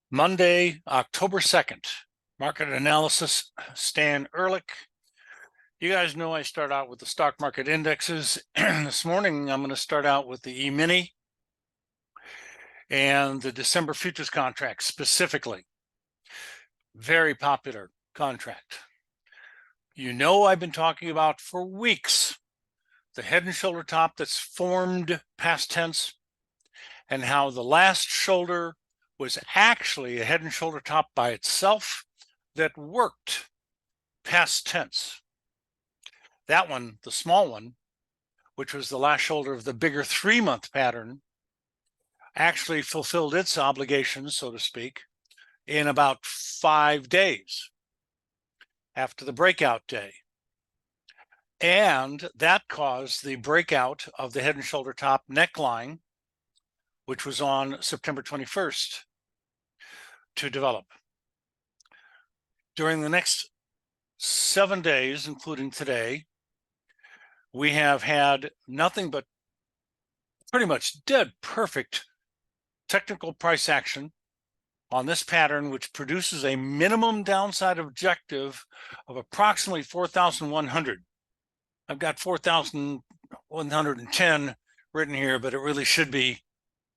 Monday, October 2nd. Market analysis, Stan Ehrlich. You guys know I start out with the stock market indexes. This morning, I'm going to start out with the E-mini and the December futures contract specifically. Very popular contract. You know I've been talking about for weeks the head and shoulder top that's formed past tense and how the last shoulder was actually a head and shoulder top by itself that worked past tense. That one, the small one, which was the last shoulder of the bigger 3-month pattern, actually fulfilled its obligations, so to speak, in about 5 days after the breakout day. And that caused the breakout of the head and shoulder top neckline, which was on September 21st, to develop. During the next 7 days, including today, we have had nothing but pretty much dead perfect technical price action on this pattern, which produces a minimum downside objective of approximately 4,100. I've got 4,110 written here, but it really should be,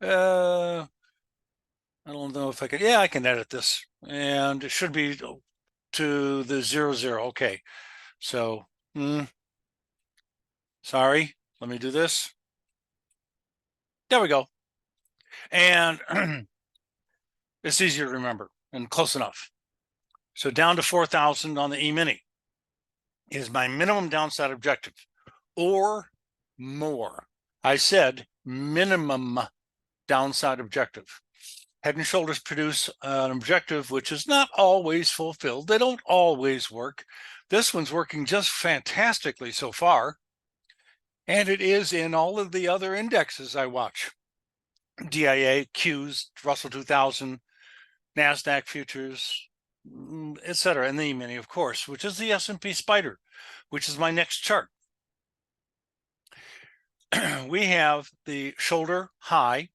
I don't know if I can, I can edit this, and it should be to the 00. Okay, so, sorry, let me do this. There we go. And it's easier to remember and close enough. So down to 4,000 on the E-mini is my minimum downside objective, or more. I said minimum downside objective. Head and shoulders produce an objective which is not always fulfilled. They don't always work. This one's working just fantastically so far, and it is in all of the other indexes I watch. DIA, Qs, Russell 2000, NASDAQ futures, etc. And the E-mini, of course, which is the S&P Spider, which is my next chart. We have the shoulder high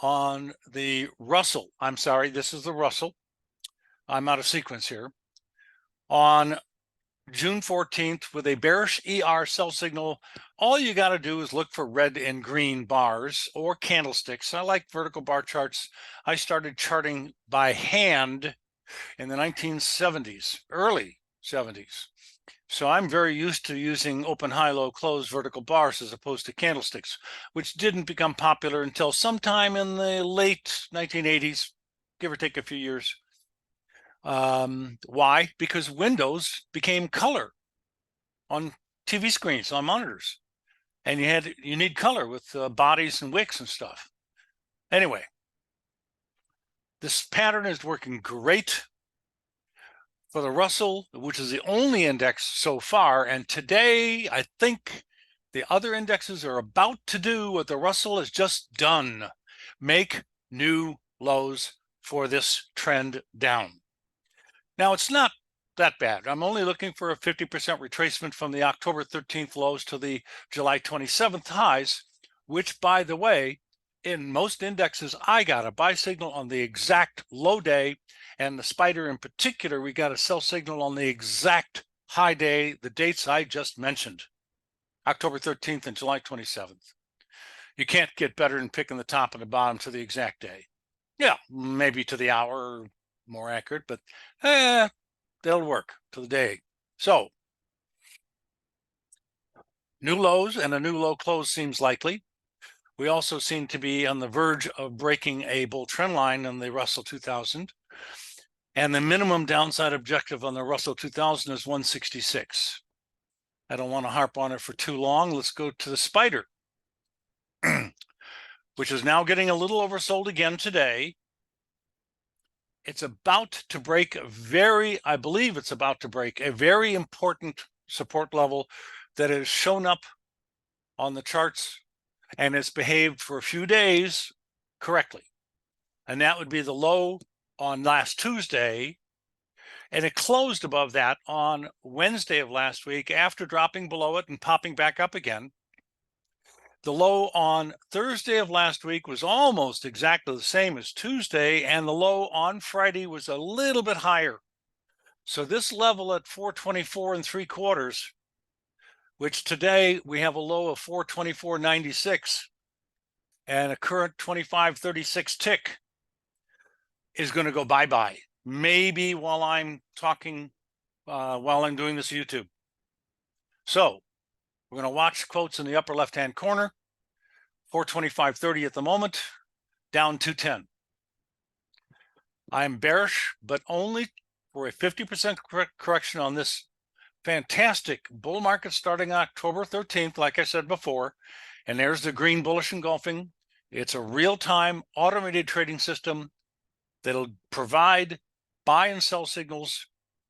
on the Russell. I'm sorry, this is the Russell. I'm out of sequence here. On June 14th, with a bearish ER sell signal, all you got to do is look for red and green bars or candlesticks. I like vertical bar charts. I started charting by hand in the 1970s, early 70s. So I'm very used to using open, high, low, close vertical bars as opposed to candlesticks, which didn't become popular until sometime in the late 1980s, give or take a few years. Why? Because windows became color on TV screens, on monitors, and you need color with bodies and wicks and stuff. Anyway, this pattern is working great for the Russell, which is the only index so far. And today, I think the other indexes are about to do what the Russell has just done: make new lows for this trend down. Now, it's not that bad. I'm only looking for a 50% retracement from the October 13th lows to the July 27th highs, which, by the way, in most indexes, I got a buy signal on the exact low day, and the Spider in particular, we got a sell signal on the exact high day, the dates I just mentioned, October 13th and July 27th. You can't get better than picking the top and the bottom to the exact day. Yeah, maybe to the hour, more accurate, but they'll work to the day. So new lows and a new low close seems likely. We also seem to be on the verge of breaking a bull trend line on the Russell 2000. And the minimum downside objective on the Russell 2000 is 166. I don't want to harp on it for too long. Let's go to the Spider, which is now getting a little oversold again today. It's about to break I believe it's about to break a very important support level that has shown up on the charts and it's behaved for a few days correctly. And that would be the low on last Tuesday. And it closed above that on Wednesday of last week after dropping below it and popping back up again. The low on Thursday of last week was almost exactly the same as Tuesday, and the low on Friday was a little bit higher. So this level at 424 and 3/4, which today we have a low of 424.96 and a current 25.36 tick, is going to go bye-bye. Maybe while I'm talking, while I'm doing this YouTube. So we're going to watch quotes in the upper left-hand corner. 425.30 at the moment, down 210. I'm bearish, but only for a 50% correction on this fantastic bull market starting October 13th, like I said before. And there's the green bullish engulfing. It's a real-time automated trading system that'll provide buy and sell signals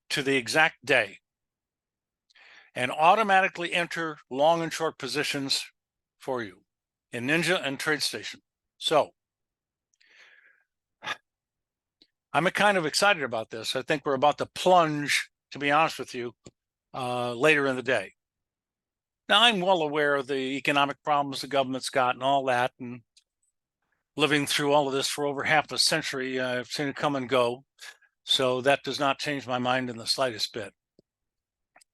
to the exact day and automatically enter long and short positions for you in Ninja and TradeStation. So I'm kind of excited about this. I think we're about to plunge, to be honest with you, later in the day. Now, I'm well aware of the economic problems the government's got and all that, and living through all of this for over half a century, I've seen it come and go. So that does not change my mind in the slightest bit.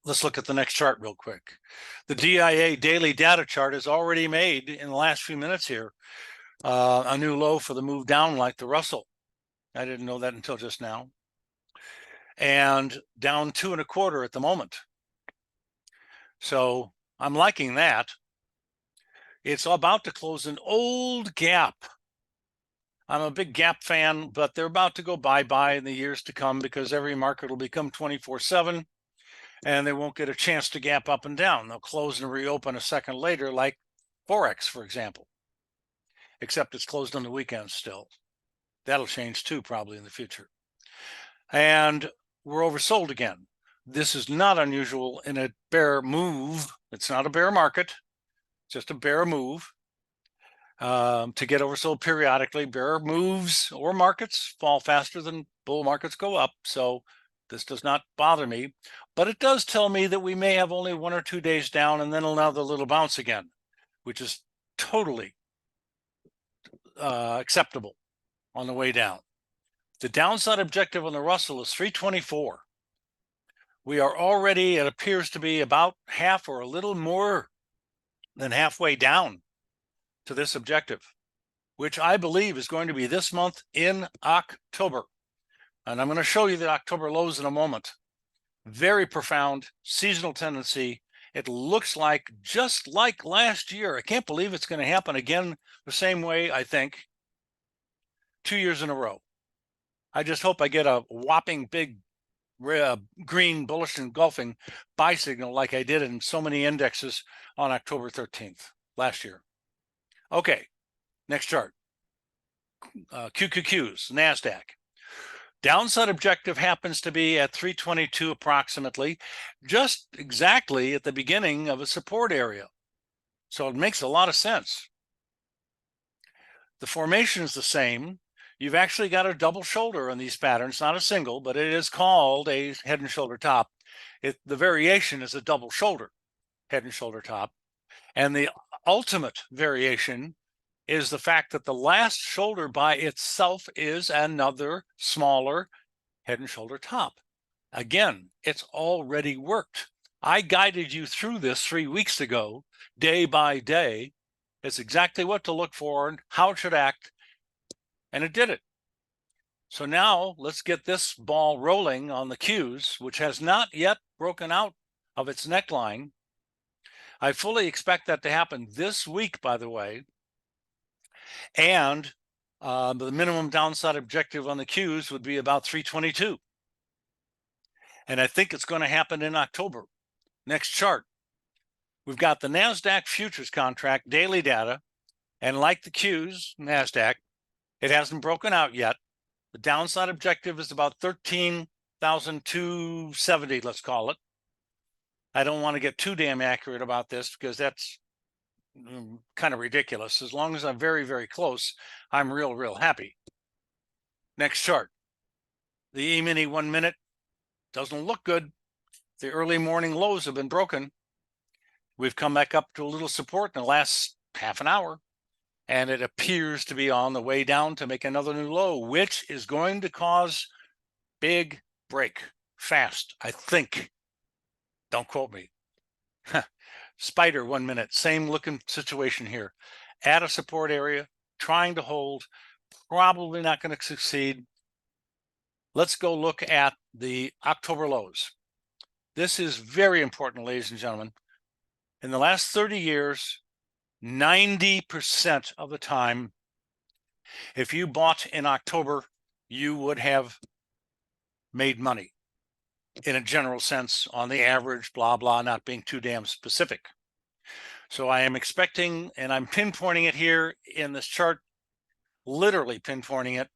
Let's look at the next chart real quick. The DIA daily data chart has already made, in the last few minutes here, a new low for the move down like the Russell. I didn't know that until just now. And down 2 1/4 at the moment. So I'm liking that. It's about to close an old gap. I'm a big gap fan, but they're about to go bye-bye in the years to come because every market will become 24/7 and they won't get a chance to gap up and down. They'll close and reopen a second later, like forex, for example, except it's closed on the weekends still. That'll change too, probably in the future. And we're oversold again. This is not unusual in a bear move. It's not a bear market, just a bear move. To get oversold periodically, bear moves or markets fall faster than bull markets go up. So this does not bother me, but it does tell me that we may have only 1 or 2 days down and then another little bounce again, which is totally acceptable on the way down. The downside objective on the Russell is 324. We are already, it appears to be about half or a little more than halfway down to this objective, which I believe is going to be this month in October. And I'm going to show you the October lows in a moment. Very profound seasonal tendency. It looks like just like last year. I can't believe it's going to happen again the same way, I think, 2 years in a row. I just hope I get a whopping big green bullish engulfing buy signal like I did in so many indexes on October 13th last year. Okay, next chart. QQQs, NASDAQ. Downside objective happens to be at 322 approximately, just exactly at the beginning of a support area. So it makes a lot of sense. The formation is the same. You've actually got a double shoulder on these patterns, not a single, but it is called a head and shoulder top. The variation is a double shoulder, head and shoulder top. And the ultimate variation is the fact that the last shoulder by itself is another smaller head and shoulder top. Again, it's already worked. I guided you through this 3 weeks ago, day by day. It's exactly what to look for and how it should act, and it did it. So now let's get this ball rolling on the Qs, which has not yet broken out of its neckline. I fully expect that to happen this week, by the way. And the minimum downside objective on the Qs would be about 322. And I think it's going to happen in October. Next chart. We've got the NASDAQ futures contract daily data. And like the Qs, NASDAQ, it hasn't broken out yet. The downside objective is about 13,270, let's call it. I don't want to get too damn accurate about this because that's kind of ridiculous. As long as I'm very, very close, I'm real happy. Next chart. The E-mini 1 minute doesn't look good. The early morning lows have been broken. We've come back up to a little support in the last half an hour, and it appears to be on the way down to make another new low, which is going to cause big break fast, I think. Don't quote me. Spider 1 minute, same looking situation here. At a support area, trying to hold, probably not going to succeed. Let's go look at the October lows. This is very important, ladies and gentlemen. In the last 30 years, 90% of the time, if you bought in October, you would have made money in a general sense on the average, blah, blah, not being too damn specific. So I am expecting, and I'm pinpointing it here in this chart, literally pinpointing it,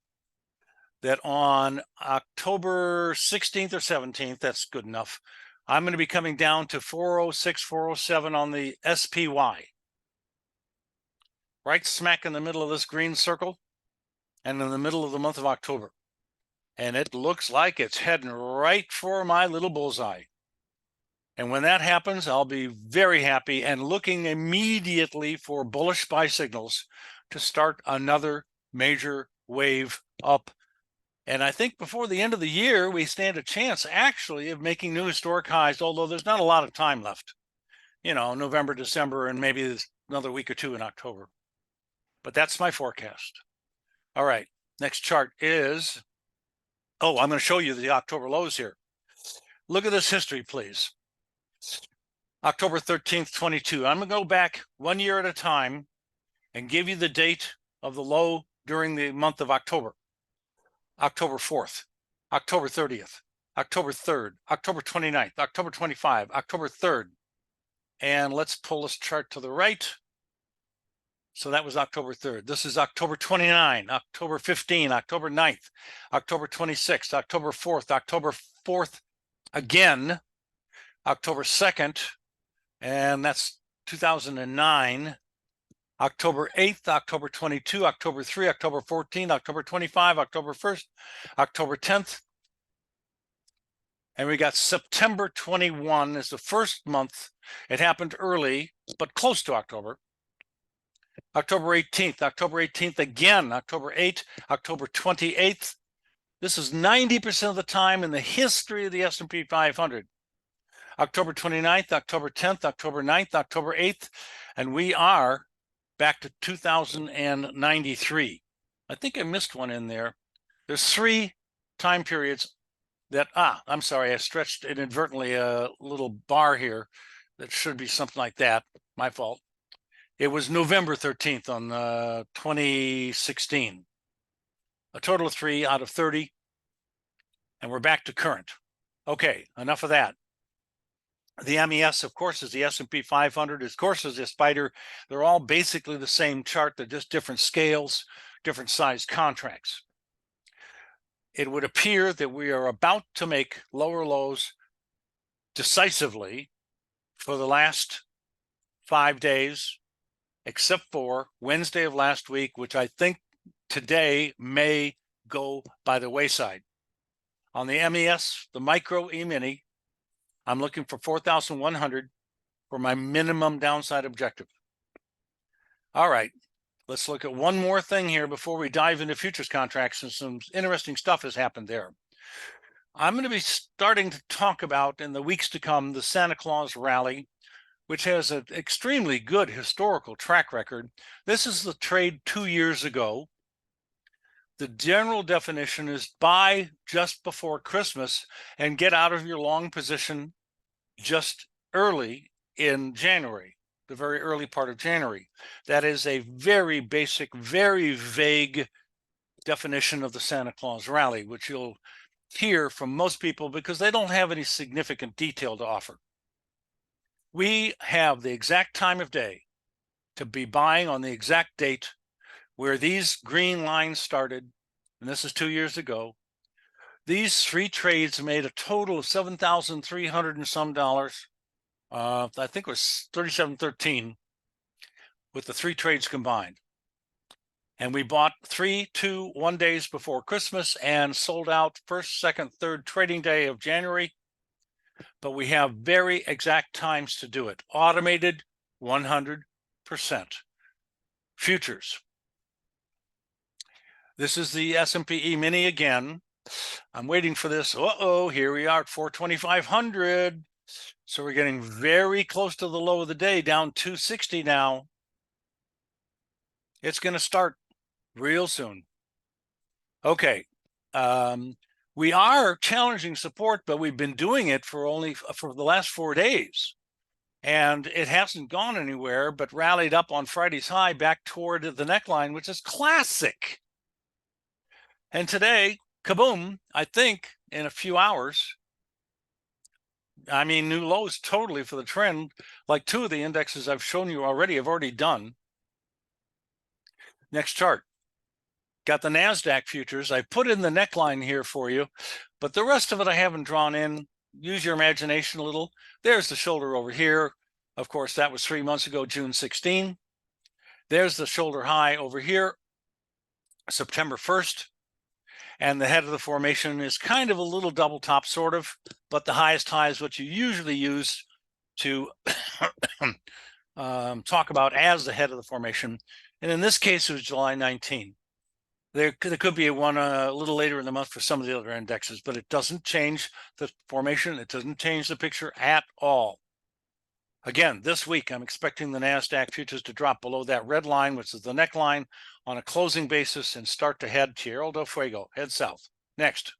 that on October 16th or 17th, that's good enough, I'm going to be coming down to 406, 407 on the SPY. Right smack in the middle of this green circle and in the middle of the month of October. And it looks like it's heading right for my little bullseye. And when that happens, I'll be very happy and looking immediately for bullish buy signals to start another major wave up. And I think before the end of the year, we stand a chance actually of making new historic highs, although there's not a lot of time left. You know, November, December, and maybe another week or two in October. But that's my forecast. All right, next chart is, I'm going to show you the October lows here. Look at this history, please. October 13th, 22. I'm going to go back 1 year at a time and give you the date of the low during the month of October. October 4th, October 30th, October 3rd, October 29th, October 25, October 3rd. And let's pull this chart to the right. So that was October 3rd. This is October 29, October 15, October 9th, October 26th, October 4th, October 4th again, October 2nd, and that's 2009, October 8th, October 22, October 3, October 14, October 25, October 1st, October 10th, and we got September 21 is the first month. It happened early, but close to October. October 18th again, October 8th, October 28th. This is 90% of the time in the history of the S&P 500. October 29th, October 10th, October 9th, October 8th, and we are back to 2093. I think I missed one in there. There's 3 time periods that, I'm sorry, I stretched inadvertently a little bar here. That should be something like that, my fault. It was November 13th on 2016. A total of 3 out of 30. And we're back to current. Okay, enough of that. The MES, of course, is the S&P 500. Of course, is the Spider. They're all basically the same chart. They're just different scales, different size contracts. It would appear that we are about to make lower lows decisively for the last 5 days, except for Wednesday of last week, which I think today may go by the wayside. On the MES, the micro E-mini, I'm looking for 4,100 for my minimum downside objective. All right, let's look at one more thing here before we dive into futures contracts, and some interesting stuff has happened there. I'm going to be starting to talk about in the weeks to come the Santa Claus rally, which has an extremely good historical track record. This is the trade 2 years ago. The general definition is buy just before Christmas and get out of your long position just early in January, the very early part of January. That is a very basic, very vague definition of the Santa Claus rally, which you'll hear from most people because they don't have any significant detail to offer. We have the exact time of day to be buying on the exact date where these green lines started, and this is 2 years ago. These 3 trades made a total of $7,300 and some dollars. I think it was $37.13 with the 3 trades combined. And we bought 3, 2, 1 days before Christmas and sold out first, second, third trading day of January. But we have very exact times to do it. Automated 100%. futures. This is the S&P E-mini again. I'm waiting for this. Here we are at 4,500. So we're getting very close to the low of the day, down 260 now. It's going to start real soon. Okay. We are challenging support, but we've been doing it for the last 4 days. And it hasn't gone anywhere, but rallied up on Friday's high back toward the neckline, which is classic. And today, kaboom, I think in a few hours, I mean, new lows totally for the trend, like 2 of the indexes I've shown you already, have already done. Next chart. Got the NASDAQ futures. I put in the neckline here for you, but the rest of it I haven't drawn in. Use your imagination a little. There's the shoulder over here. Of course, that was 3 months ago, June 16. There's the shoulder high over here, September 1st. And the head of the formation is kind of a little double top, sort of, but the highest high is what you usually use to talk about as the head of the formation. And in this case, it was July 19. There could be one a little later in the month for some of the other indexes, but it doesn't change the formation. It doesn't change the picture at all. Again, this week, I'm expecting the NASDAQ futures to drop below that red line, which is the neckline, on a closing basis and start to head Tierra del Fuego, head south. Next,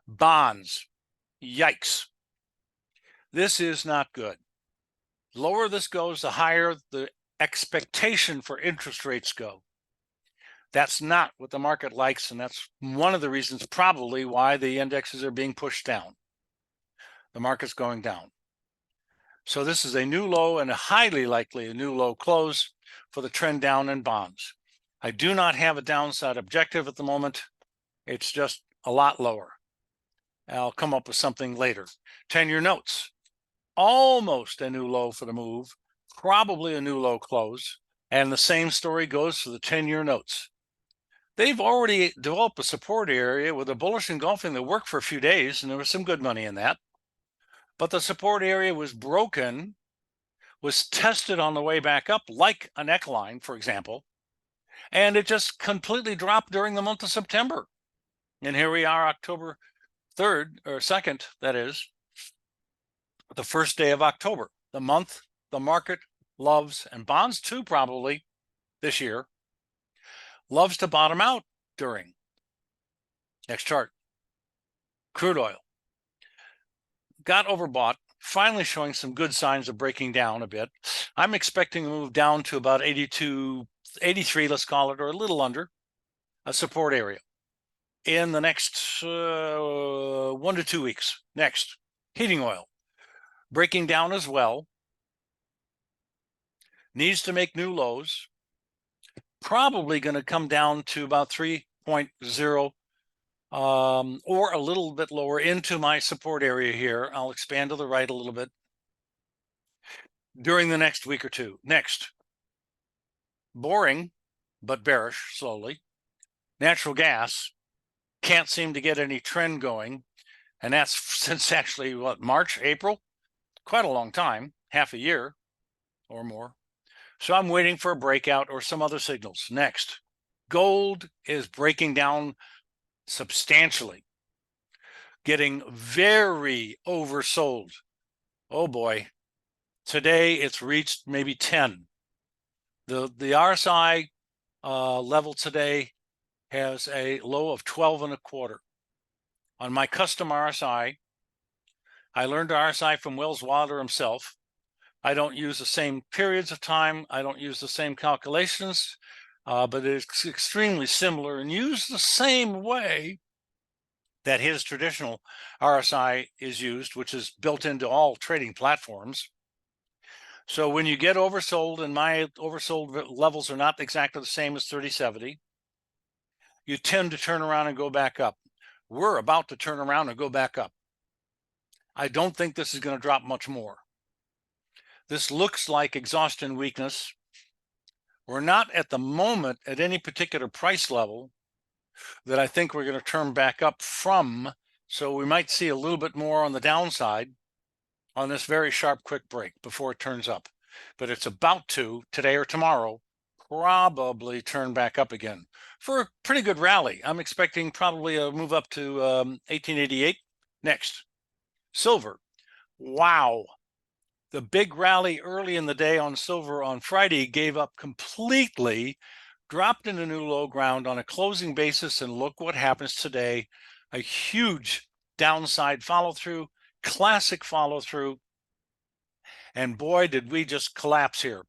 bonds. Yikes. This is not good. The lower this goes, the higher the expectation for interest rates go. That's not what the market likes, and that's one of the reasons probably why the indexes are being pushed down. The market's going down. So this is a new low and highly likely a new low close for the trend down in bonds. I do not have a downside objective at the moment. It's just a lot lower. I'll come up with something later. 10-year notes, almost a new low for the move, probably a new low close. And the same story goes for the 10-year notes. They've already developed a support area with a bullish engulfing that worked for a few days, and there was some good money in that. But the support area was broken, was tested on the way back up, like a neckline, for example, and it just completely dropped during the month of September. And here we are, October 3rd, or 2nd, that is, the first day of October, the month the market loves, and bonds too probably this year, loves to bottom out during. Next chart. Crude oil. Got overbought, finally showing some good signs of breaking down a bit. I'm expecting to move down to about 82, 83, let's call it, or a little under a support area in the next 1 to 2 weeks. Next, heating oil. Breaking down as well. Needs to make new lows. Probably going to come down to about 3.0 or a little bit lower into my support area here. I'll expand to the right a little bit during the next week or two. Next, boring, but bearish slowly. Natural gas can't seem to get any trend going. And that's since actually, what, March, April? Quite a long time, half a year or more. So I'm waiting for a breakout or some other signals. Next, gold is breaking down substantially, getting very oversold. Oh boy, today it's reached maybe 10. The RSI level today has a low of 12.25. On my custom RSI, I learned RSI from Wells Wilder himself. I don't use the same periods of time. I don't use the same calculations, but it's extremely similar and used the same way that his traditional RSI is used, which is built into all trading platforms. So when you get oversold, and my oversold levels are not exactly the same as 3070, you tend to turn around and go back up. We're about to turn around and go back up. I don't think this is going to drop much more. This looks like exhaustion weakness. We're not at the moment at any particular price level that I think we're going to turn back up from. So we might see a little bit more on the downside on this very sharp, quick break before it turns up. But it's about to, today or tomorrow, probably turn back up again for a pretty good rally. I'm expecting probably a move up to 1888 next. Silver. Wow. The big rally early in the day on silver on Friday gave up completely, dropped into new low ground on a closing basis, and look what happens today. A huge downside follow through, classic follow through. And boy, did we just collapse here.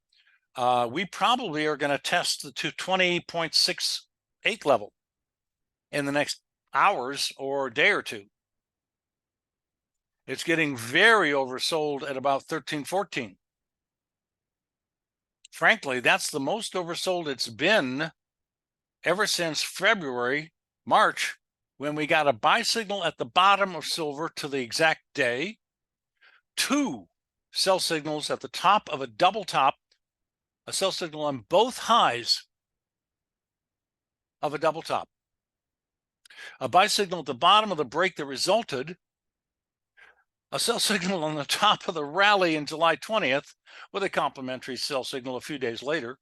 We probably are going to test the 220.68 level in the next hours or day or two. It's getting very oversold at about 1314. Frankly, that's the most oversold it's been ever since February, March, when we got a buy signal at the bottom of silver to the exact day, 2 sell signals at the top of a double top, a sell signal on both highs of a double top, a buy signal at the bottom of the break that resulted, a sell signal on the top of the rally in July 20th with a complementary sell signal a few days later,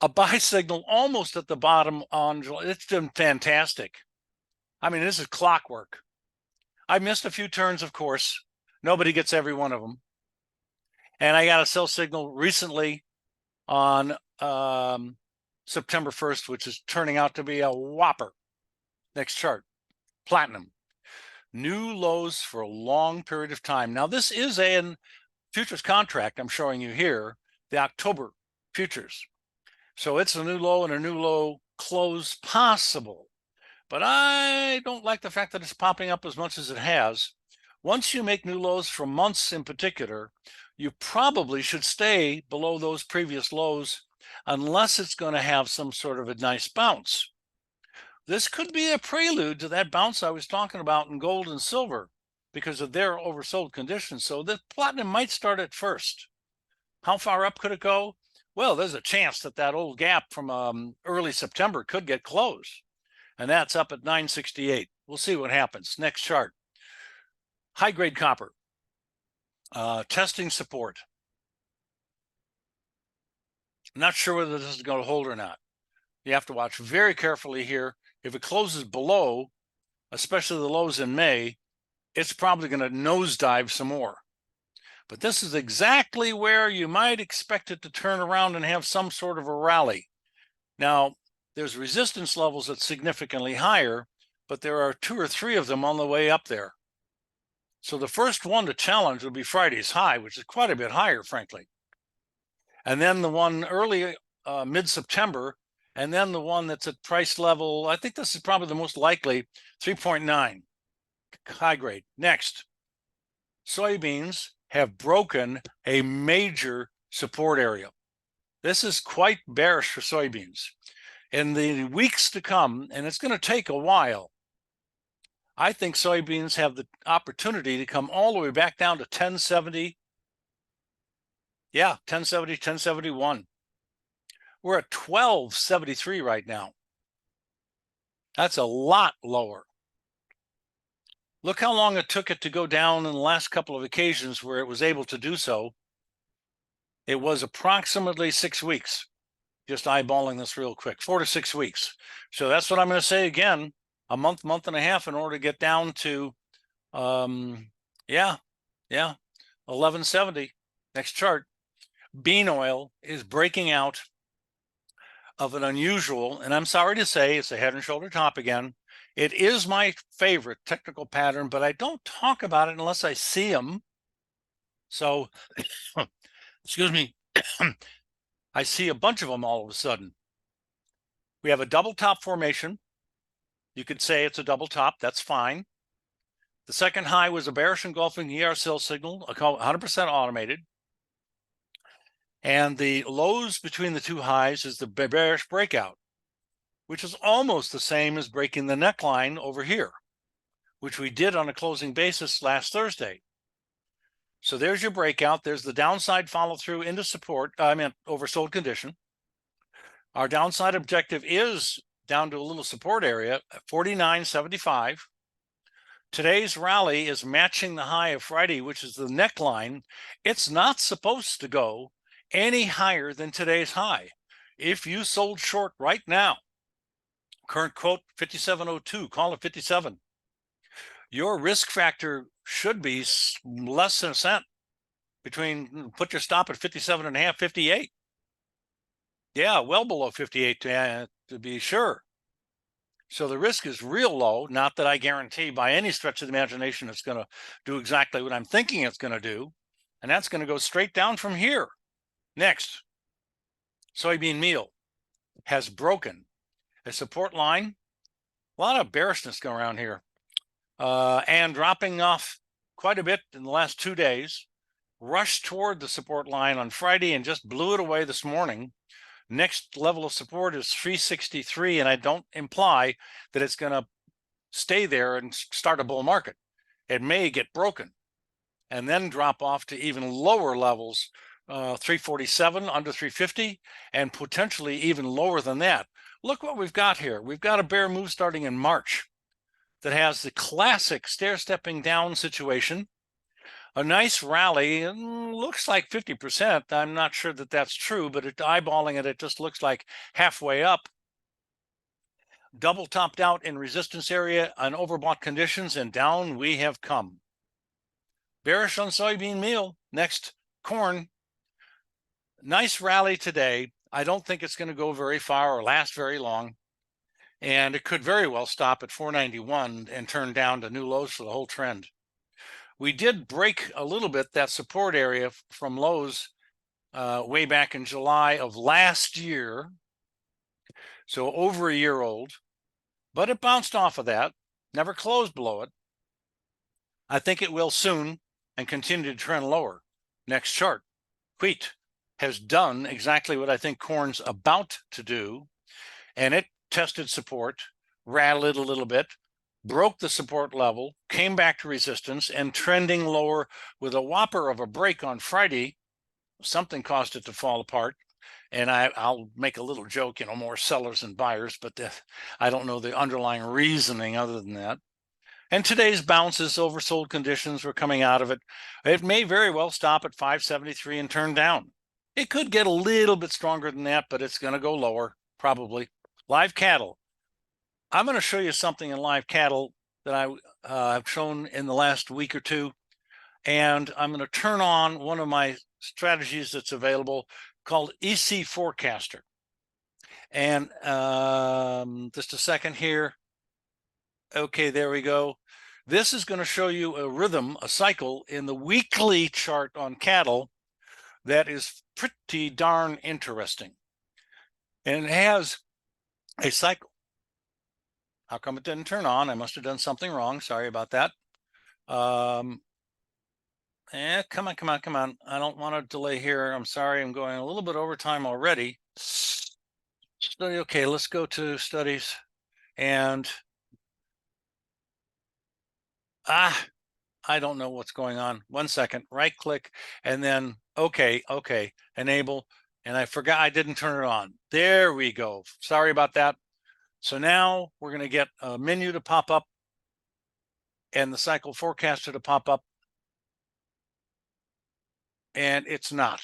a buy signal almost at the bottom on July. It's been fantastic. I mean, this is clockwork. I missed a few turns, of course. Nobody gets every one of them. And I got a sell signal recently on September 1st, which is turning out to be a whopper. Next chart, platinum. New lows for a long period of time. Now, this is a futures contract I'm showing you here, the October futures. So it's a new low and a new low close possible. But I don't like the fact that it's popping up as much as it has. Once you make new lows for months in particular, you probably should stay below those previous lows unless it's going to have some sort of a nice bounce. This could be a prelude to that bounce I was talking about in gold and silver because of their oversold conditions. So the platinum might start at first. How far up could it go? Well, there's a chance that that old gap from early September could get closed. And that's up at 968. We'll see what happens. Next chart. High-grade copper. Testing support. Not sure whether this is going to hold or not. You have to watch very carefully here. If it closes below, especially the lows in May, it's probably going to nosedive some more. But this is exactly where you might expect it to turn around and have some sort of a rally. Now, there's resistance levels that's significantly higher, but there are 2 or 3 of them on the way up there. So the first one to challenge would be Friday's high, which is quite a bit higher, frankly. And then the one early mid-September, and then the one that's at price level, I think this is probably the most likely, 3.9, high grade. Next, soybeans have broken a major support area. This is quite bearish for soybeans. In the weeks to come, and it's going to take a while, I think soybeans have the opportunity to come all the way back down to 1070. Yeah, 1070, 1071. We're at 1273 right now. That's a lot lower. Look how long it took it to go down in the last couple of occasions where it was able to do so. It was approximately 6 weeks. Just eyeballing this real quick, 4 to 6 weeks. So that's what I'm going to say again, a month, month and a half in order to get down to, 1170. Next chart. Bean oil is breaking out of an unusual, and I'm sorry to say it's a head and shoulder top again. It is my favorite technical pattern, but I don't talk about it unless I see them. So, excuse me, I see a bunch of them all of a sudden. We have a double top formation. You could say it's a double top. That's fine. The second high was a bearish engulfing ER sell signal, 100% automated. And the lows between the 2 highs is the bearish breakout, which is almost the same as breaking the neckline over here, which we did on a closing basis last Thursday. So there's your breakout. There's the downside follow through into support. I meant oversold condition. Our downside objective is down to a little support area at 49.75. Today's rally is matching the high of Friday, which is the neckline. It's not supposed to go any higher than today's high. If you sold short right now, current quote 5702, call it 57, your risk factor should be less than a cent between, put your stop at 57 and a half, 58. Yeah, well below 58 to be sure. So the risk is real low. Not that I guarantee by any stretch of the imagination it's going to do exactly what I'm thinking it's going to do. And that's going to go straight down from here. Next, soybean meal has broken a support line. A lot of bearishness going around here, and dropping off quite a bit in the last 2 days. Rushed toward the support line on Friday and just blew it away this morning. Next level of support is 363, and I don't imply that it's going to stay there and start a bull market. It may get broken and then drop off to even lower levels, 347, under 350, and potentially even lower than that. Look what we've got here. We've got a bear move starting in March that has the classic stair-stepping down situation. A nice rally, looks like 50%. I'm not sure that that's true, but eyeballing it, it just looks like halfway up. Double topped out in resistance area on overbought conditions, and down we have come. Bearish on soybean meal. Next, corn. Nice rally today. I don't think it's going to go very far or last very long. And it could very well stop at 491 and turn down to new lows for the whole trend. We did break a little bit that support area from lows way back in July of last year, so over a year old, but it bounced off of that, never closed below it. I think it will soon and continue to trend lower. Next chart, wheat has done exactly what I think corn's about to do, and it tested support, rallied a little bit, broke the support level, came back to resistance, and trending lower with a whopper of a break on Friday. Something caused it to fall apart. And I'll make a little joke, more sellers than buyers, but I don't know the underlying reasoning other than that. And today's bounce is oversold conditions. We're coming out of it. It may very well stop at 573 and turn down. It could get a little bit stronger than that, but it's going to go lower, probably. Live cattle. I'm going to show you something in live cattle that I've shown in the last week or two. And I'm going to turn on one of my strategies that's available called EC Forecaster. And just a second here. Okay, there we go. This is going to show you a rhythm, a cycle in the weekly chart on cattle that is pretty darn interesting. And it has a cycle. How come it didn't turn on? I must have done something wrong. Sorry about that. Come on. I don't want to delay here. I'm sorry. I'm going a little bit over time already. Study. Okay, let's go to studies. And I don't know what's going on. 1 second. Right click and then okay, enable. And I forgot I didn't turn it on. There we go. Sorry about that. So now we're going to get a menu to pop up and the cycle forecaster to pop up. And it's not.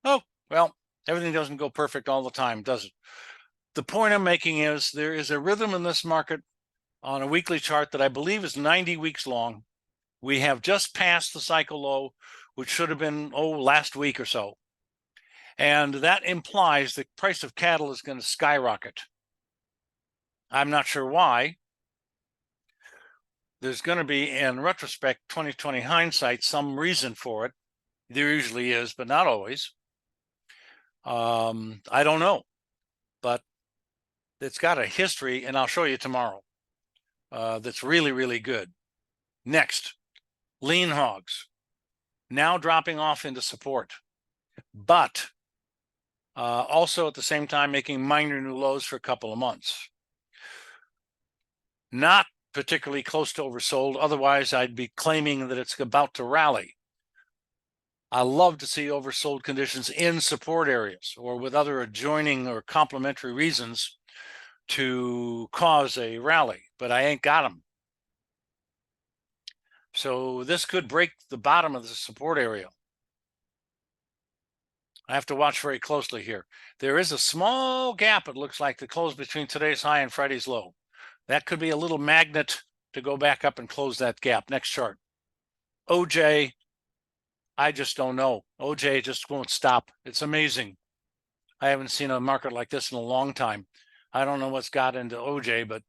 Oh, well, everything doesn't go perfect all the time, does it? The point I'm making is there is a rhythm in this market on a weekly chart that I believe is 90 weeks long. We have just passed the cycle low, which should have been, last week or so. And that implies the price of cattle is going to skyrocket. I'm not sure why. There's going to be, in retrospect, 2020 hindsight, some reason for it. There usually is, but not always. I don't know, but it's got a history, and I'll show you tomorrow, that's really, really good. Next, lean hogs, now dropping off into support, but also at the same time making minor new lows for a couple of months. Not particularly close to oversold, otherwise I'd be claiming that it's about to rally. I love to see oversold conditions in support areas or with other adjoining or complementary reasons to cause a rally, but I ain't got them. So this could break the bottom of the support area. I have to watch very closely here. There is a small gap, it looks like, the close between today's high and Friday's low. That could be a little magnet to go back up and close that gap. Next chart. OJ, I just don't know. OJ just won't stop. It's amazing. I haven't seen a market like this in a long time. I don't know what's got into OJ, but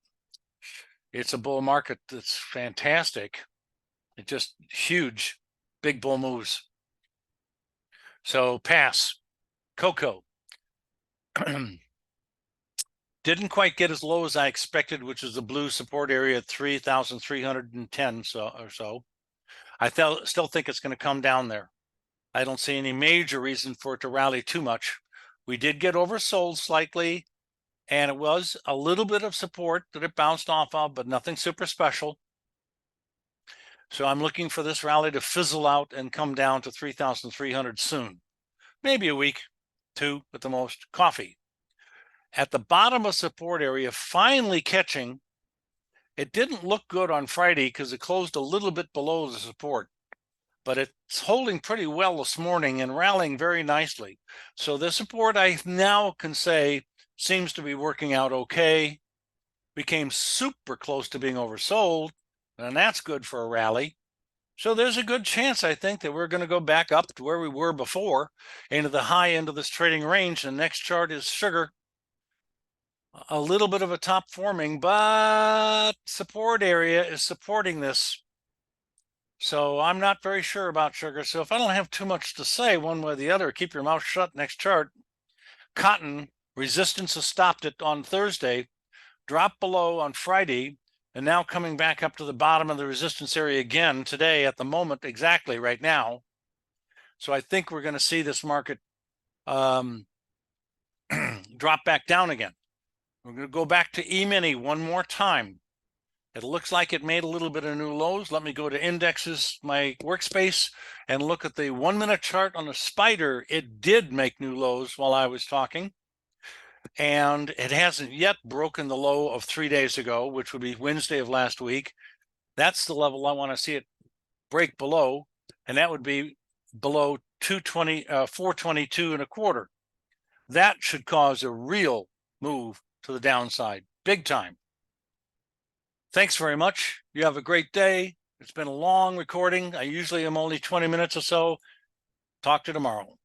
it's a bull market that's fantastic. It's just huge, big bull moves. So pass. Cocoa. Didn't quite get as low as I expected, which is the blue support area at 3,310 or so. I still think it's going to come down there. I don't see any major reason for it to rally too much. We did get oversold slightly, and it was a little bit of support that it bounced off of, but nothing super special. So I'm looking for this rally to fizzle out and come down to 3,300 soon. Maybe a week, 2 at the most. Coffee. At the bottom of support area, finally catching. It didn't look good on Friday because it closed a little bit below the support, but it's holding pretty well this morning and rallying very nicely. So the support, I now can say, seems to be working out okay. Became super close to being oversold, and that's good for a rally. So there's a good chance, I think, that we're going to go back up to where we were before, into the high end of this trading range. The next chart is sugar. A little bit of a top forming, but support area is supporting this. So I'm not very sure about sugar. So if I don't have too much to say one way or the other, keep your mouth shut. Next chart. Cotton, resistance has stopped it on Thursday, dropped below on Friday, and now coming back up to the bottom of the resistance area again today at the moment, exactly right now. So I think we're going to see this market drop back down again. We're going to go back to E-mini one more time. It looks like it made a little bit of new lows. Let me go to indexes, my workspace, and look at the 1 minute chart on the spider. It did make new lows while I was talking, and it hasn't yet broken the low of 3 days ago, which would be Wednesday of last week. That's the level I want to see it break below, and that would be below 422 and a quarter. That should cause a real move to the downside, big time. Thanks very much. You have a great day. It's been a long recording. I usually am only 20 minutes or so. Talk to you tomorrow.